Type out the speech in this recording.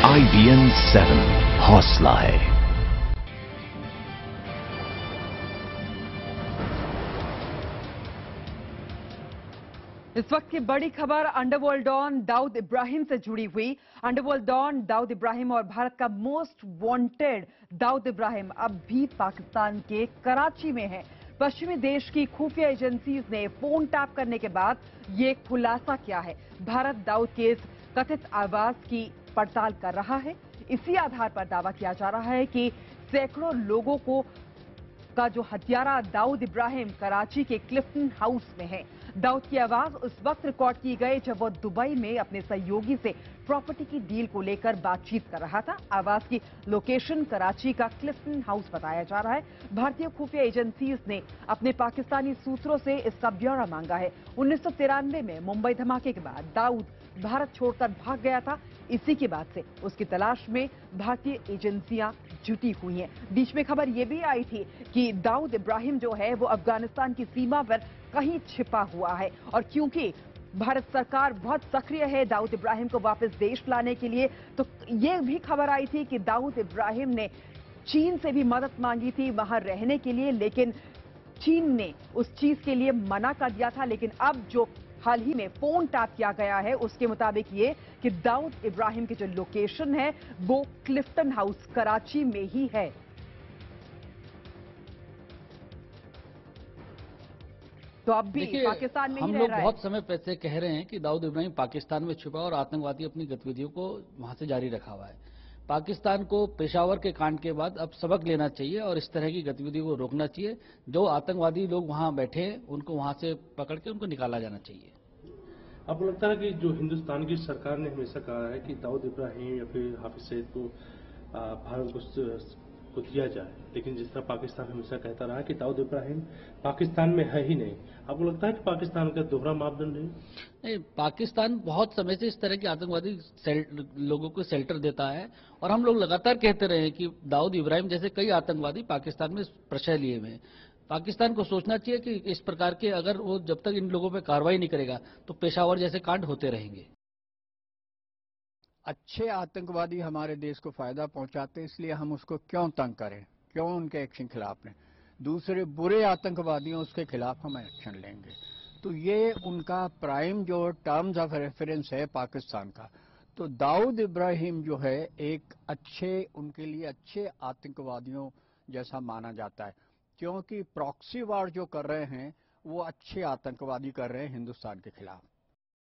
IBN 7 हौसला है। इस वक्त की बड़ी खबर अंडरवर्ल्ड डॉन दाऊद इब्राहिम से जुड़ी हुई। अंडरवर्ल्ड डॉन दाऊद इब्राहिम और भारत का मोस्ट वांटेड दाऊद इब्राहिम अब भी पाकिस्तान के कराची में है। पश्चिमी देश की खुफिया एजेंसीज ने फोन टैप करने के बाद ये खुलासा किया है। भारत दाऊद के इस कथित आवाज की पड़ताल कर रहा है। इसी आधार पर दावा किया जा रहा है कि सैकड़ों लोगों का जो हत्यारा दाऊद इब्राहिम कराची के क्लिफ्टन हाउस में है। दाऊद की आवाज उस वक्त रिकॉर्ड की गई जब वो दुबई में अपने सहयोगी से प्रॉपर्टी की डील को लेकर बातचीत कर रहा था। आवाज की लोकेशन कराची का क्लिफ्टन हाउस बताया जा रहा है। भारतीय खुफिया एजेंसीज ने अपने पाकिस्तानी सूत्रों से इसका ब्यौरा मांगा है। 1993 में मुंबई धमाके के बाद दाऊद भारत छोड़कर भाग गया था। इसी के बाद से उसकी तलाश में भारतीय एजेंसियां जुटी हुई हैं। बीच में खबर यह भी आई थी कि दाऊद इब्राहिम जो है वो अफगानिस्तान की सीमा पर कहीं छिपा हुआ है, और क्योंकि भारत सरकार बहुत सक्रिय है दाऊद इब्राहिम को वापस देश लाने के लिए, तो यह भी खबर आई थी कि दाऊद इब्राहिम ने चीन से भी मदद मांगी थी वहां रहने के लिए, लेकिन चीन ने उस चीज के लिए मना कर दिया था। लेकिन अब जो हाल ही में फोन टैप किया गया है उसके मुताबिक ये कि दाऊद इब्राहिम की जो लोकेशन है वो क्लिफ्टन हाउस कराची में ही है। तो अब भी पाकिस्तान में ही हम रह लोग रहा है। बहुत समय पहले से कह रहे हैं कि दाऊद इब्राहिम पाकिस्तान में छुपा और आतंकवादी अपनी गतिविधियों को वहां से जारी रखा हुआ है। पाकिस्तान को पेशावर के कांड के बाद अब सबक लेना चाहिए और इस तरह की गतिविधियों को रोकना चाहिए। जो आतंकवादी लोग वहां बैठे हैं उनको वहां से पकड़ के उनको निकाला जाना चाहिए। आपको लगता है कि जो हिंदुस्तान की सरकार ने हमेशा कहा है कि दाऊद इब्राहिम या फिर हाफिज सईद को भारत को दिया जाए, लेकिन जिस तरह पाकिस्तान हमेशा कहता रहा कि दाऊद इब्राहिम पाकिस्तान में है ही नहीं, आपको लगता है कि पाकिस्तान का दोहरा मापदंड है? नहीं, पाकिस्तान बहुत समय से इस तरह के आतंकवादी लोगों को शेल्टर देता है और हम लोग लगातार कहते रहे हैं कि दाऊद इब्राहिम जैसे कई आतंकवादी पाकिस्तान में प्रश्रय लिए हुए हैं। पाकिस्तान को सोचना चाहिए कि इस प्रकार के अगर वो जब तक इन लोगों पर कार्रवाई नहीं करेगा तो पेशावर जैसे कांड होते रहेंगे। अच्छे आतंकवादी हमारे देश को फायदा पहुंचाते हैं, इसलिए हम उसको क्यों तंग करें, क्यों उनके एक्शन खिलाफ लें। दूसरे बुरे आतंकवादियों उसके खिलाफ हम एक्शन लेंगे। तो ये उनका प्राइम जो टर्म्स ऑफ रेफरेंस है पाकिस्तान का। तो दाऊद इब्राहिम जो है एक उनके लिए अच्छे आतंकवादियों जैसा माना जाता है, क्योंकि प्रॉक्सी वार जो कर रहे हैं वो अच्छे आतंकवादी कर रहे हैं हिंदुस्तान के खिलाफ।